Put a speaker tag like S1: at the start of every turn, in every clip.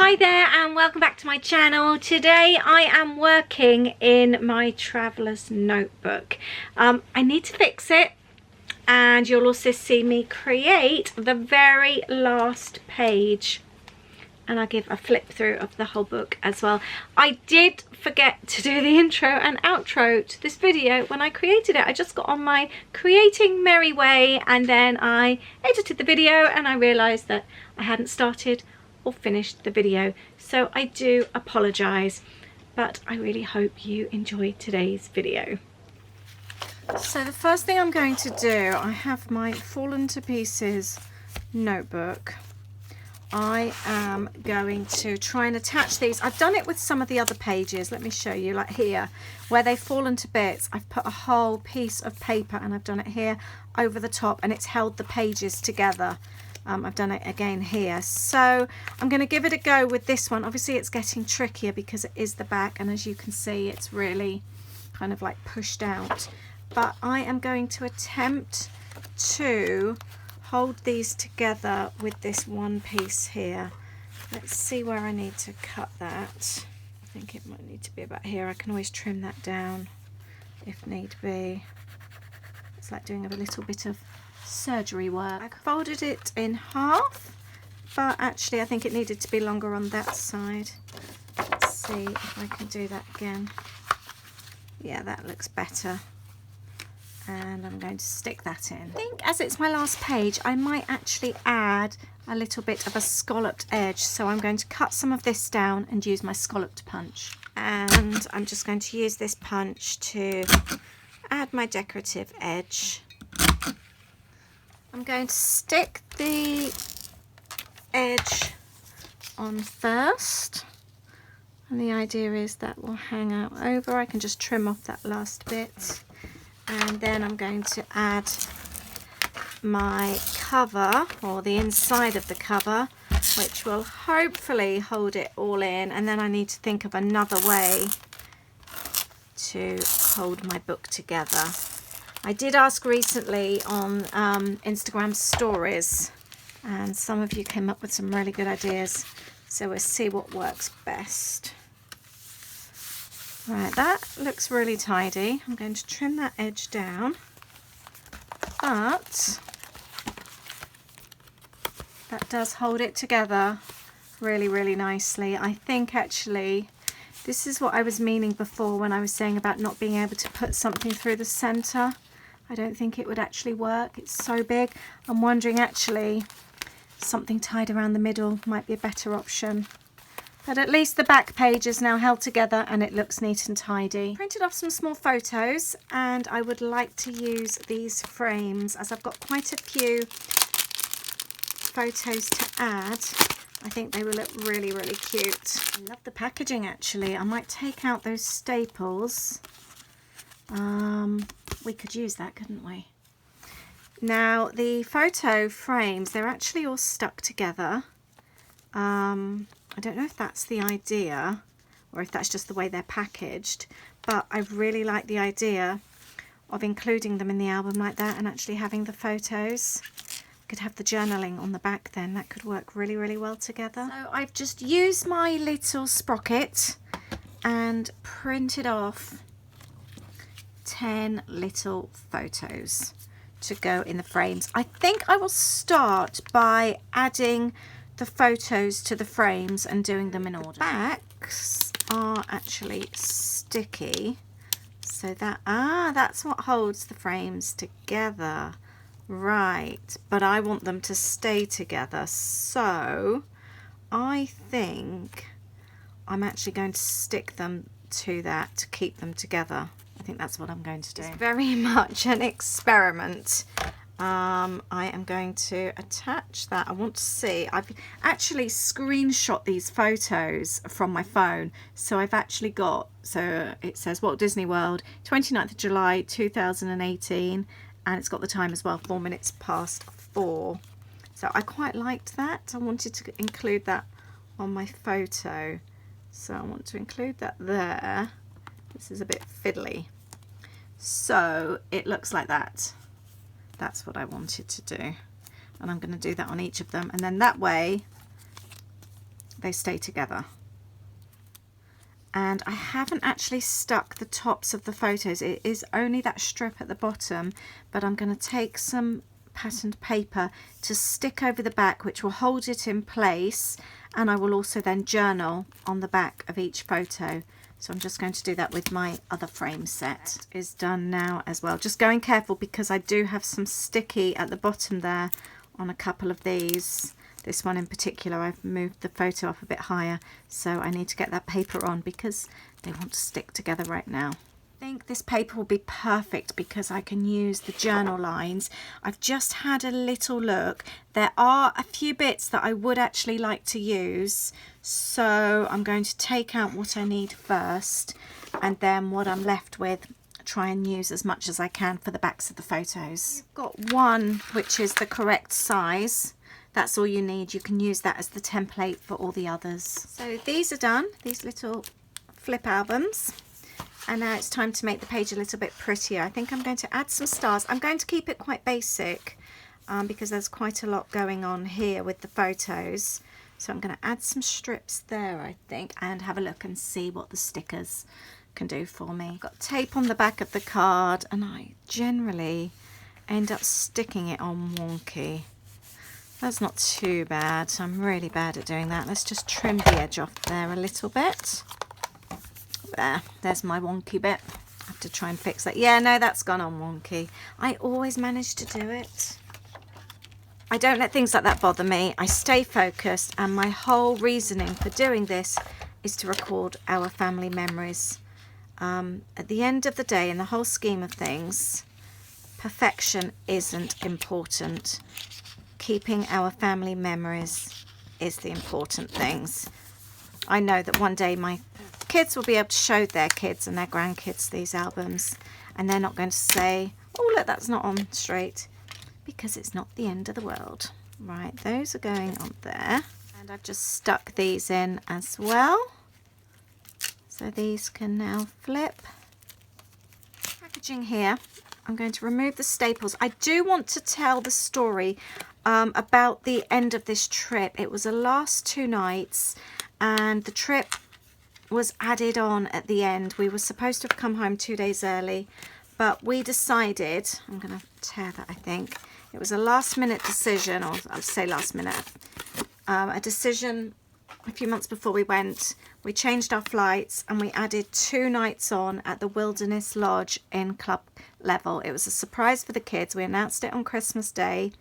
S1: Hi there and welcome back to my channel. Today I am working in my traveller's notebook. I need to fix it, and you'll also see me create the very last page, and I'll give a flip through of the whole book as well. I did forget to do the intro and outro to this video when I created it. I just got on my creating merry way, and then I edited the video and I realised that I hadn't started or finished the video, so I do apologise, but I really hope you enjoyed today's video. So the first thing I'm going to do, I have my fallen to pieces notebook. I am going to try and attach these. I've done it with some of the other pages. Let me show you, like here where they've fallen to bits, I've put a whole piece of paper and I've done it here over the top, and it's held the pages together. I've done it again here, so I'm going to give it a go with this one. Obviously it's getting trickier because it is the back, and as you can see it's really kind of like pushed out, but I am going to attempt to hold these together with this one piece here. Let's see where I need to cut that. I think it might need to be about here. I can always trim that down if need be. It's like doing a little bit of surgery work. I folded it in half, but actually I think it needed to be longer on that side. Let's see if I can do that again. Yeah, that looks better, and I'm going to stick that in. I think as it's my last page I might actually add a little bit of a scalloped edge, so I'm going to cut some of this down and use my scalloped punch, and I'm just going to use this punch to add my decorative edge. I'm going to stick the edge on first, and the idea is that will hang out over. I can just trim off that last bit, and then I'm going to add my cover, or the inside of the cover, which will hopefully hold it all in, and then I need to think of another way to hold my book together. I did ask recently on Instagram stories, and some of you came up with some really good ideas, so we'll see what works best. Right, that looks really tidy. I'm going to trim that edge down, but that does hold it together really nicely. I think actually this is what I was meaning before when I was saying about not being able to put something through the center. I don't think it would actually work. It's so big. I'm wondering actually something tied around the middle might be a better option. But at least the back page is now held together and it looks neat and tidy. Printed off some small photos, and I would like to use these frames as I've got quite a few photos to add. I think they will look really cute. I love the packaging actually. I might take out those staples. We could use that, couldn't we? Now the photo frames, they're actually all stuck together. I don't know if that's the idea or if that's just the way they're packaged, but I really like the idea of including them in the album like that and actually having the photos. Could have the journaling on the back then. That could work really well together. So I've just used my little sprocket and printed off 10 little photos to go in the frames. I think I will start by adding the photos to the frames and doing them in order. The backs are actually sticky, so that that's what holds the frames together. Right, but I want them to stay together, so I think I'm actually going to stick them to that to keep them together. I think that's what I'm going to do. It's very much an experiment. I am going to attach that. I want to see. I've actually screenshot these photos from my phone, so I've actually got, so it says Walt Disney World, 29th of July 2018, and it's got the time as well, 4 minutes past 4. So I quite liked that. I wanted to include that on my photo, so I want to include that there. This is a bit fiddly, so it looks like that. That's what I wanted to do, and I'm going to do that on each of them, and then that way they stay together. And I haven't actually stuck the tops of the photos. It is only that strip at the bottom, but I'm going to take some patterned paper to stick over the back, which will hold it in place, and I will also then journal on the back of each photo. So I'm just going to do that with my other frame set. It is done now as well. Just going careful because I do have some sticky at the bottom there on a couple of these. This one in particular, I've moved the photo up a bit higher, so I need to get that paper on because they want to stick together right now. I think this paper will be perfect because I can use the journal lines. I've just had a little look. There are a few bits that I would actually like to use, so I'm going to take out what I need first, and then what I'm left with, try and use as much as I can for the backs of the photos. I've got one which is the correct size. That's all you need. You can use that as the template for all the others. So these are done, these little flip albums. And now it's time to make the page a little bit prettier. I think I'm going to add some stars. I'm going to keep it quite basic because there's quite a lot going on here with the photos. So I'm going to add some strips there, I think, and have a look and see what the stickers can do for me. I've got tape on the back of the card, and I generally end up sticking it on wonky. That's not too bad. I'm really bad at doing that. Let's just trim the edge off there a little bit. There's my wonky bit. I have to try and fix that. Yeah, no, that's gone on wonky. I always manage to do it. I don't let things like that bother me. I stay focused, and my whole reasoning for doing this is to record our family memories. At the end of the day, in the whole scheme of things, perfection isn't important. Keeping our family memories is the important things. I know that one day my kids will be able to show their kids and their grandkids these albums, and they're not going to say, oh look, that's not on straight, because it's not the end of the world. Right, those are going on there, and I've just stuck these in as well, so these can now flip. Packaging here, I'm going to remove the staples. I do want to tell the story about the end of this trip. It was the last 2 nights, and the trip was added on at the end. We were supposed to have come home 2 days early, but we decided, I'm going to tear that, I think. It was a last minute decision, or I'll say last minute, a decision a few months before we went. We changed our flights and we added 2 nights on at the Wilderness Lodge in club level. It was a surprise for the kids. We announced it on Christmas Day,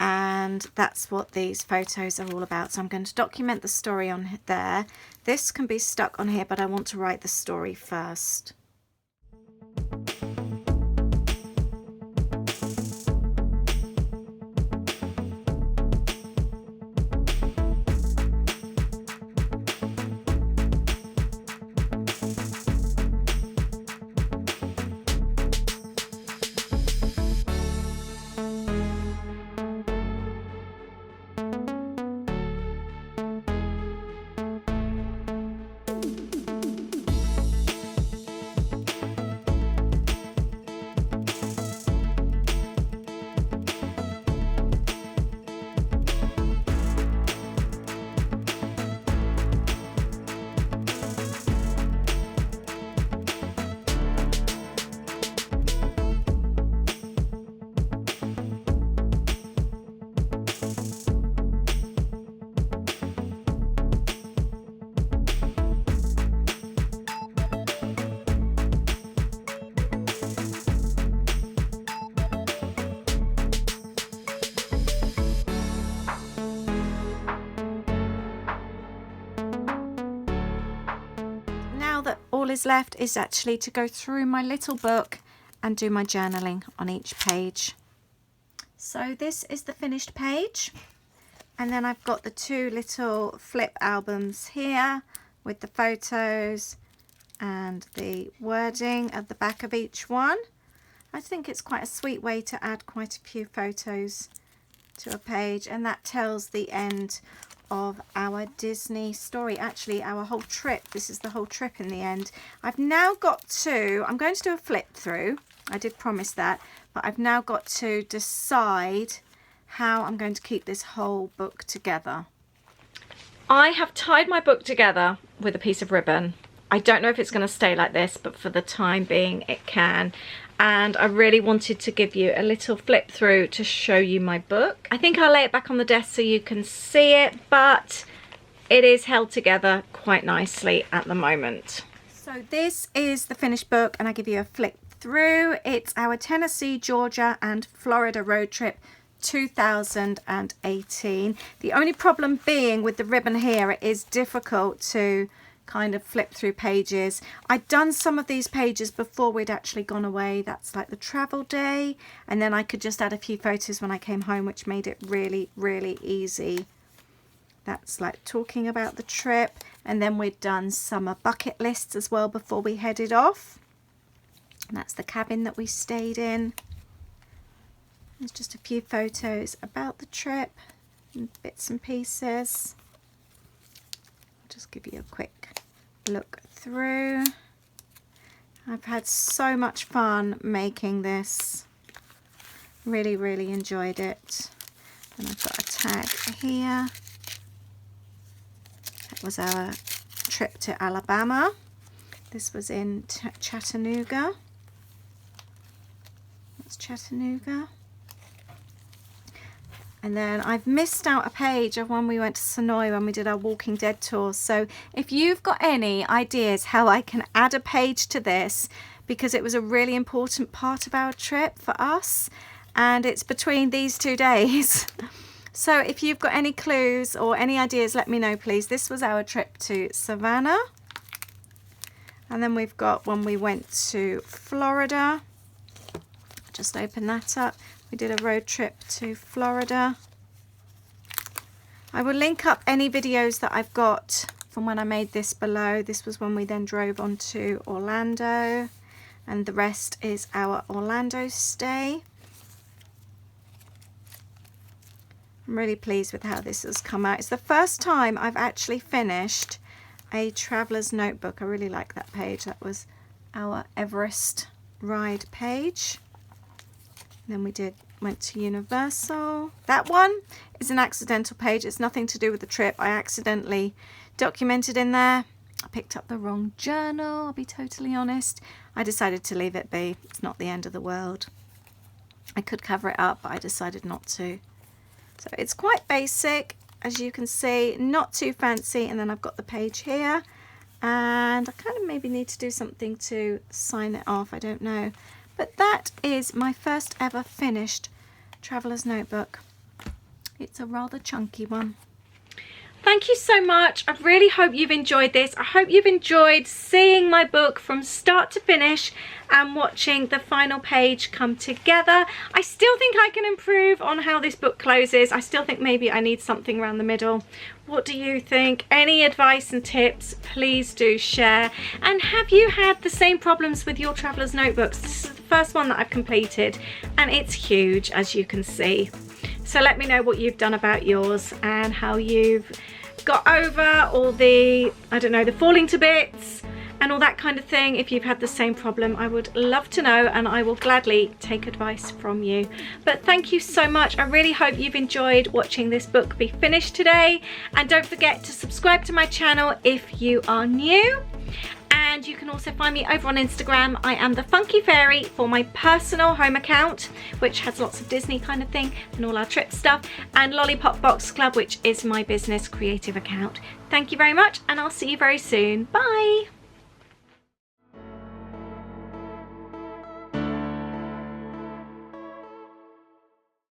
S1: and that's what these photos are all about. So I'm going to document the story on there. This can be stuck on here, but I want to write the story first. All is left is actually to go through my little book and do my journaling on each page. So this is the finished page, and then I've got the 2 little flip albums here with the photos and the wording at the back of each one. I think it's quite a sweet way to add quite a few photos to a page, and that tells the end of our Disney story, actually our whole trip. This is the whole trip in the end. I've now got to, I'm going to do a flip through, I did promise that, but I've now got to decide how I'm going to keep this whole book together. I have tied my book together with a piece of ribbon. I don't know if it's going to stay like this, but for the time being it can. And I really wanted to give you a little flip through to show you my book. I think I'll lay it back on the desk so you can see it, but it is held together quite nicely at the moment. So this is the finished book, and I give you a flip through. It's our Tennessee, Georgia and Florida road trip 2018. The only problem being with the ribbon here, it is difficult to kind of flip through pages. I'd done some of these pages before we'd actually gone away. That's like the travel day, and then I could just add a few photos when I came home, which made it really easy. That's like talking about the trip, and then we'd done summer bucket lists as well before we headed off. And that's the cabin that we stayed in. There's just a few photos about the trip and bits and pieces. I'll just give you a quick look through. I've had so much fun making this. Really enjoyed it. And I've got a tag here. That was our trip to Alabama. This was in Chattanooga. That's Chattanooga. And then I've missed out a page of when we went to Sonoy when we did our Walking Dead tour. So if you've got any ideas how I can add a page to this, because it was a really important part of our trip for us, and it's between these 2 days. So if you've got any clues or any ideas, let me know, please. This was our trip to Savannah. And then we've got when we went to Florida. Just open that up. We did a road trip to Florida. I will link up any videos that I've got from when I made this below. This was when we then drove on to Orlando, and the rest is our Orlando stay. I'm really pleased with how this has come out. It's the first time I've actually finished a traveler's notebook. I really like that page. That was our Everest ride page. Then we went to Universal. That one is an accidental page. It's nothing to do with the trip. I accidentally documented in there. I picked up the wrong journal, I'll be totally honest. I decided to leave it be. It's not the end of the world. I could cover it up, but I decided not to. So it's quite basic, as you can see, not too fancy. And then I've got the page here, and I kind of maybe need to do something to sign it off. I don't know. But that is my first ever finished traveler's notebook. It's a rather chunky one. Thank you so much. I really hope you've enjoyed this. I hope you've enjoyed seeing my book from start to finish and watching the final page come together. I still think I can improve on how this book closes. I still think maybe I need something around the middle. What do you think? Any advice and tips, please do share. And have you had the same problems with your traveler's notebooks? This is the first one that I've completed, and it's huge, as you can see. So let me know what you've done about yours and how you've got over all the, I don't know, the falling to bits and all that kind of thing. If you've had the same problem, I would love to know, and I will gladly take advice from you. But thank you so much. I really hope you've enjoyed watching this book be finished today. And don't forget to subscribe to my channel if you are new. And you can also find me over on Instagram. I am the Funky Fairy for my personal home account, which has lots of Disney kind of thing and all our trip stuff, and Lollipop Box Club, which is my business creative account. Thank you very much, and I'll see you very soon. Bye.